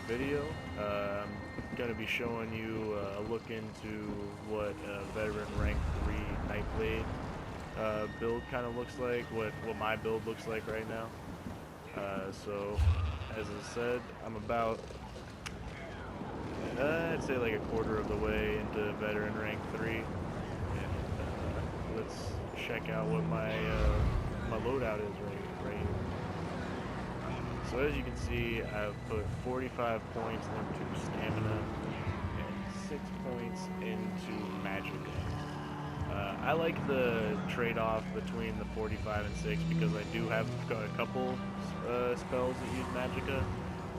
video. I'm going to be showing you a look into what Veteran Rank 3 Nightblade build kind of looks like, what my build looks like right now. So, as I said, I'm about, I'd say like a quarter of the way into Veteran Rank 3. And let's check out what my loadout is right here. So as you can see, I've put 45 points into stamina and 6 points into magic. I like the trade-off between the 45 and 6 because I do have a couple spells that use magicka,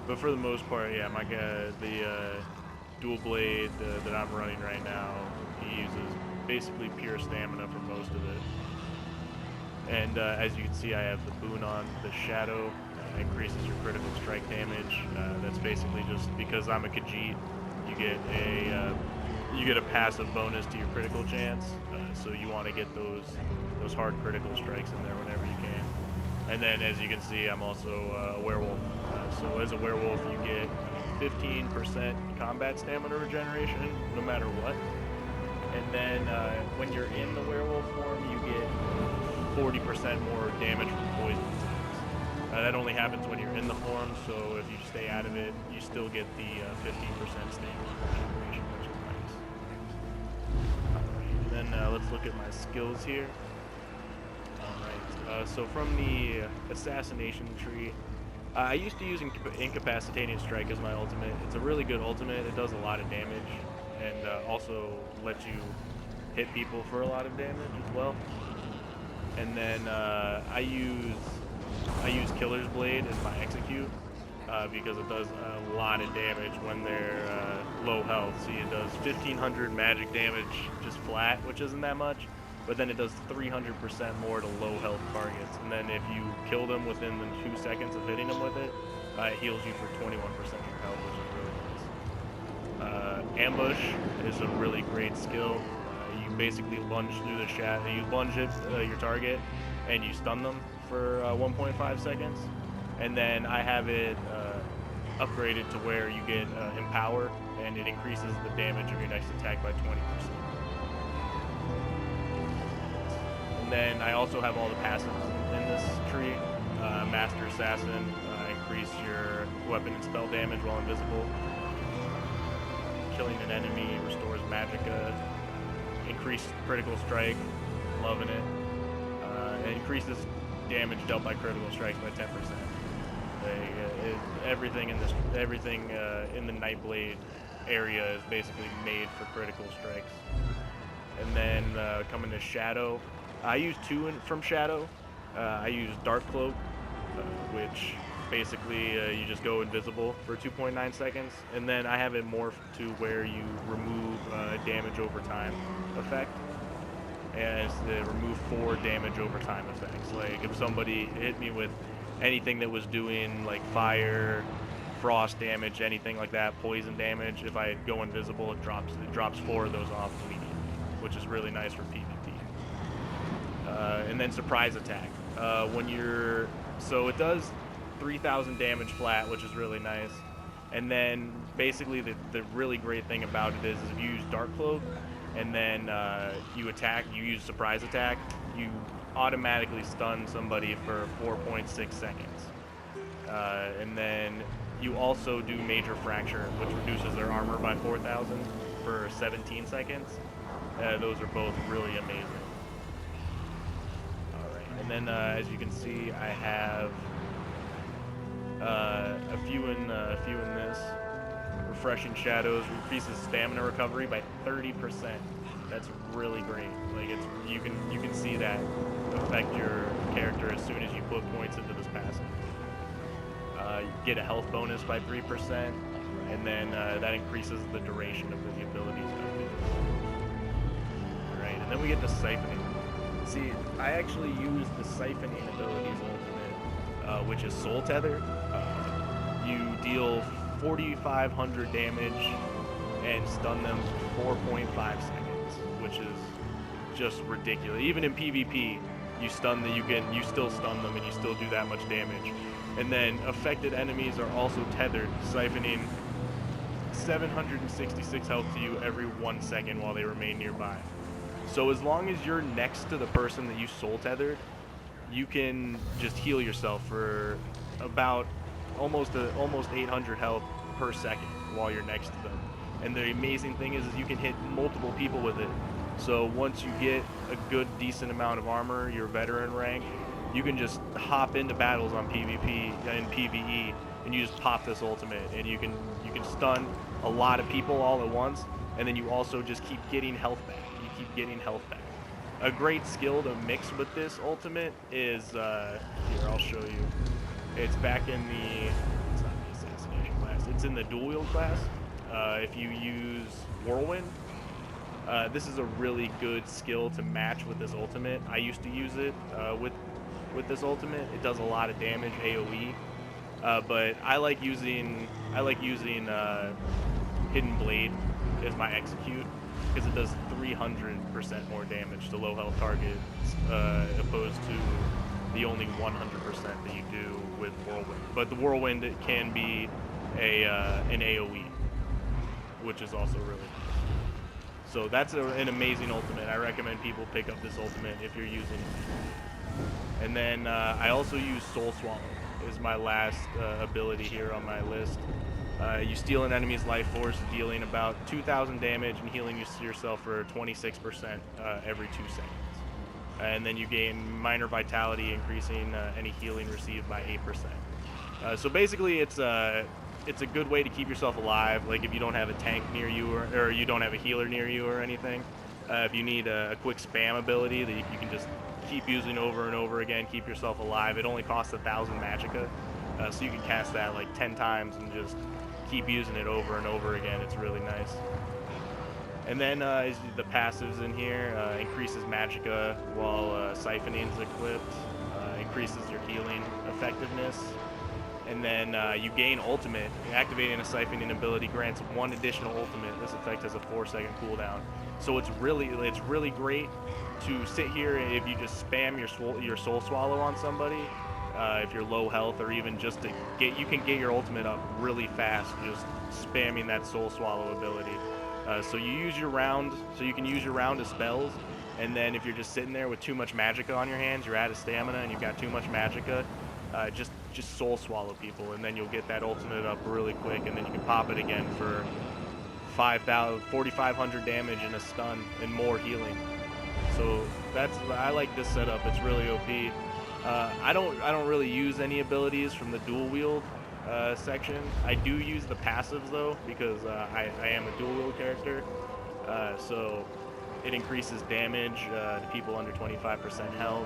but for the most part, yeah, my guy, the dual blade that I'm running right now, he uses basically pure stamina for most of it. And as you can see, I have the boon on the shadow. Increases your critical strike damage. That's basically just because I'm a Khajiit, you get a passive bonus to your critical chance. So you want to get those hard critical strikes in there whenever you can. And then, as you can see, I'm also a werewolf. So as a werewolf, you get 15% combat stamina regeneration, no matter what. And then when you're in the werewolf form, you get 40% more damage from poison. That only happens when you're in the form, so if you stay out of it, you still get the 15% stamina regeneration, which is nice. Alright, then let's look at my skills here. Alright, so from the assassination tree, I used to use Incapacitating Strike as my ultimate. It's a really good ultimate. It does a lot of damage, and also lets you hit people for a lot of damage as well. And then I use Killer's Blade as my execute because it does a lot of damage when they're low health. See, it does 1500 magic damage just flat, which isn't that much, but then it does 300% more to low health targets. And then if you kill them within the 2 seconds of hitting them with it, it heals you for 21% of your health, which is really nice. Ambush is a really great skill. You basically lunge through the shadow. You lunge at your target, and you stun them for 1.5 seconds. And then I have it upgraded to where you get Empower, and it increases the damage of your next attack by 20%. And then I also have all the passives in this tree. Master Assassin, increase your weapon and spell damage while invisible. Killing an enemy restores magicka. Increased critical strike, loving it. It increases damage dealt by critical strikes by 10%. Everything in the Nightblade area is basically made for critical strikes. And then coming to Shadow, I use two from Shadow. I use Dark Cloak, which basically you just go invisible for 2.9 seconds, and then I have it morphed to where you remove damage over time effect, and it's the remove 4 damage over time effects. Like if somebody hit me with anything that was doing like fire, frost damage, anything like that, poison damage, if I go invisible, it drops 4 of those off immediately, which is really nice for PvP. And then surprise attack. So it does 3,000 damage flat, which is really nice. And then basically the really great thing about it is if you use Dark Cloak and then you use surprise attack, you automatically stun somebody for 4.6 seconds. And then you also do Major Fracture, which reduces their armor by 4,000 for 17 seconds. Those are both really amazing. Alright, and then as you can see, I have a few in this. Refreshing Shadows increases stamina recovery by 30%. That's really great. Like you can see that affect your character as soon as you put points into this passive. You get a health bonus by 3%, and then that increases the duration of the abilities. Alright, and then we get to Siphoning. See, I actually use the Siphoning abilities ultimate, which is Soul Tether. You deal 4,500 damage and stun them for 4.5 seconds, which is just ridiculous. Even in PvP, you still stun them and you still do that much damage. And then affected enemies are also tethered, siphoning 766 health to you every 1 second while they remain nearby. So as long as you're next to the person that you soul tethered, you can just heal yourself for about almost 800 health per second while you're next to them. And the amazing thing is you can hit multiple people with it. So once you get a good decent amount of armor, your veteran rank, you can just hop into battles on PvP and PvE, and you just pop this ultimate, and you can stun a lot of people all at once, and then you also just keep getting health back. You keep getting health back. A great skill to mix with this ultimate is here, I'll show you. It's back in it's not the assassination class. It's in the dual wield class. If you use Whirlwind, this is a really good skill to match with this ultimate. I used to use it with this ultimate. It does a lot of damage AoE, but I like using Hidden Blade as my execute because it does 300% more damage to low health targets opposed to the only 100% that you do with Whirlwind. But the Whirlwind, it can be an AoE, which is also really nice. So that's an amazing ultimate. I recommend people pick up this ultimate if you're using it. And then I also use Soul Swallow is my last ability here on my list. You steal an enemy's life force, dealing about 2,000 damage and healing yourself for 26% every 2 seconds. And then you gain minor vitality, increasing any healing received by 8%. So basically, it's a good way to keep yourself alive. Like if you don't have a tank near you or you don't have a healer near you or anything, if you need a quick spam ability that you can just keep using over and over again, keep yourself alive. It only costs 1,000 magicka, so you can cast that like 10 times and just keep using it over and over again. It's really nice. And then the passives in here, increases magicka while siphoning is equipped, increases your healing effectiveness. And then you gain ultimate. Activating a siphoning ability grants 1 additional ultimate. This effect has a 4-second cooldown. So it's really great to sit here if you just spam your soul swallow on somebody. If you're low health, or even just to you can get your ultimate up really fast just spamming that soul swallow ability. So you use your round, so you can use your round of spells, and then if you're just sitting there with too much magicka on your hands, you're out of stamina and you've got too much magicka, just soul swallow people, and then you'll get that ultimate up really quick, and then you can pop it again for 4,500 damage and a stun and more healing. So I like this setup. It's really OP. I don't really use any abilities from the dual wield section. I do use the passives though, because I am a dual wield character. So it increases damage to people under 25% health,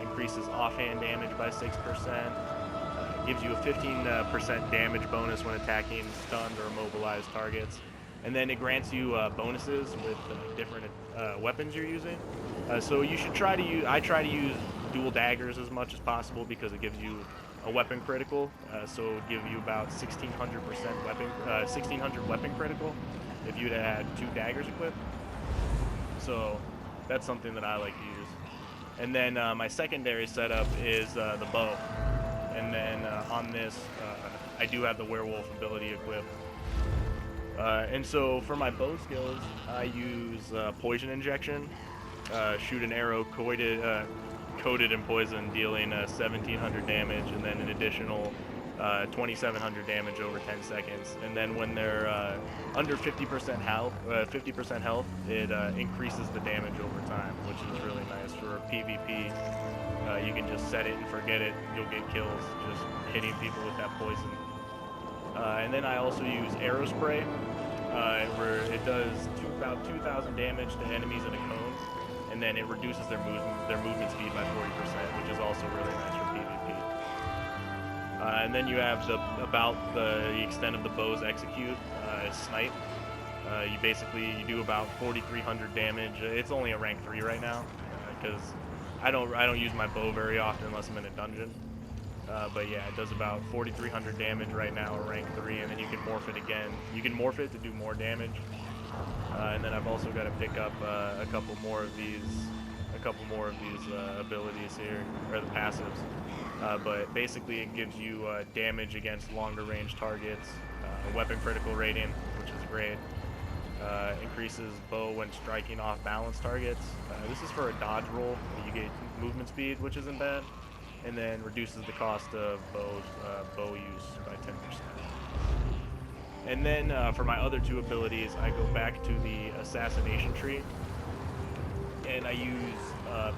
increases offhand damage by 6%, gives you a 15% damage bonus when attacking stunned or immobilized targets. And then it grants you bonuses with different weapons you're using. So you should try to use. I try to use dual daggers as much as possible because it gives you a weapon critical. So it would give you about 1600 weapon critical if you'd had 2 daggers equipped. So that's something that I like to use. And then my secondary setup is the bow. And then on this, I do have the werewolf ability equipped. And so for my bow skills, I use poison injection, shoot an arrow coated in poison, dealing 1,700 damage, and then an additional 2,700 damage over 10 seconds. And then when they're under 50% health, it increases the damage over time, which is really nice for PvP. You can just set it and forget it. You'll get kills just hitting people with that poison. And then I also use arrow spray, where it does about 2,000 damage to enemies in a cone, and then it reduces their movement speed by 40%, which is also really nice for PvP. And then you have the extent of the bow's execute, snipe. You do about 4,300 damage. It's only a rank 3 right now, because I don't use my bow very often unless I'm in a dungeon. But yeah, it does about 4,300 damage right now, rank 3, and then you can morph it again. You can morph it to do more damage. And then I've also got to pick up a couple more of these abilities here, or the passives. but basically it gives you damage against longer range targets, weapon critical rating, which is great. Increases bow when striking off balance targets. This is for a dodge roll. You get movement speed, which isn't bad, and then reduces the cost of bow use by 10%. And then for my other two abilities, I go back to the assassination tree, and I use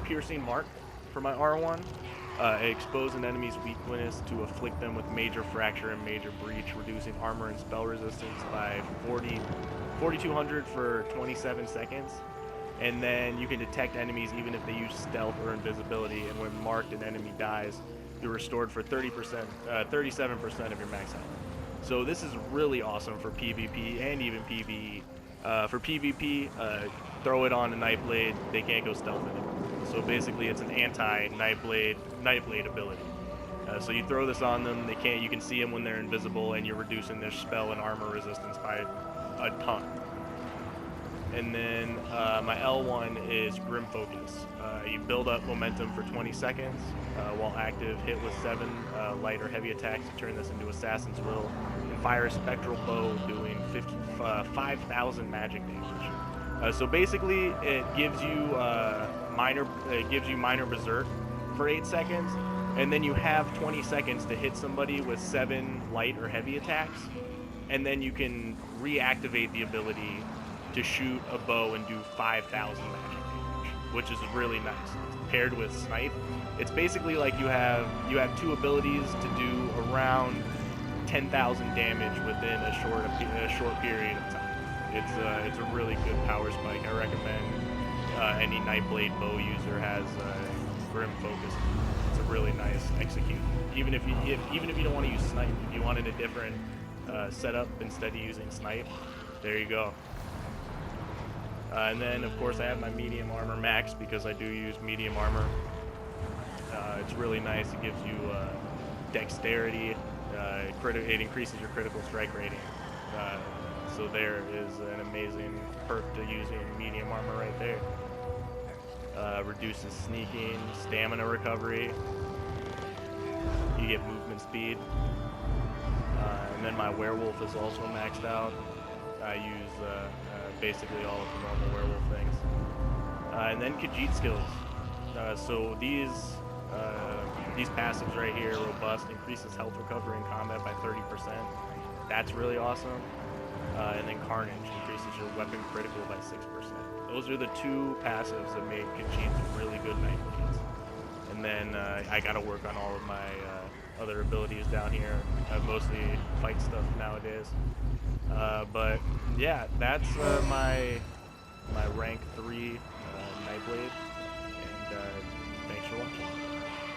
piercing mark for my R1. Expose an enemy's weakness to afflict them with major fracture and major breach, reducing armor and spell resistance by 4,200 for 27 seconds. And then you can detect enemies even if they use stealth or invisibility, and when marked an enemy dies, you're restored for 37% of your max health. So this is really awesome for PvP and even PvE. For PvP, throw it on a Nightblade, they can't go stealth anymore. So basically it's an anti-Nightblade ability. So you throw this on them, you can see them when they're invisible, and you're reducing their spell and armor resistance by a ton. And then my L1 is Grim Focus. You build up momentum for 20 seconds while active, hit with 7 light or heavy attacks to turn this into Assassin's Will, and fire a spectral bow doing 5,000 magic damage. So basically, it gives you minor berserk for 8 seconds, and then you have 20 seconds to hit somebody with 7 light or heavy attacks, and then you can reactivate the ability to shoot a bow and do 5,000 magic damage, which is really nice. It's paired with snipe. It's basically like you have 2 abilities to do around 10,000 damage within a short period of time. It's a really good power spike. I recommend any Nightblade bow user has Grim Focus. It's a really nice execute. Even if you don't want to use snipe, if you wanted a different setup instead of using snipe, there you go. And then of course I have my medium armor max because I do use medium armor. It's really nice. It gives you dexterity. It increases your critical strike rating. So there is an amazing perk to using medium armor right there. Reduces sneaking, stamina recovery. You get movement speed. And then my werewolf is also maxed out. I use basically all of the normal werewolf things. And then Khajiit skills. So these passives right here, robust, increases health recovery in combat by 30%. That's really awesome. And then Carnage increases your weapon critical by 6%. Those are the 2 passives that make Khajiit really good Nightblades. And then I gotta work on all of my other abilities down here. I mostly fight stuff nowadays. But yeah, that's my rank 3 Nightblade.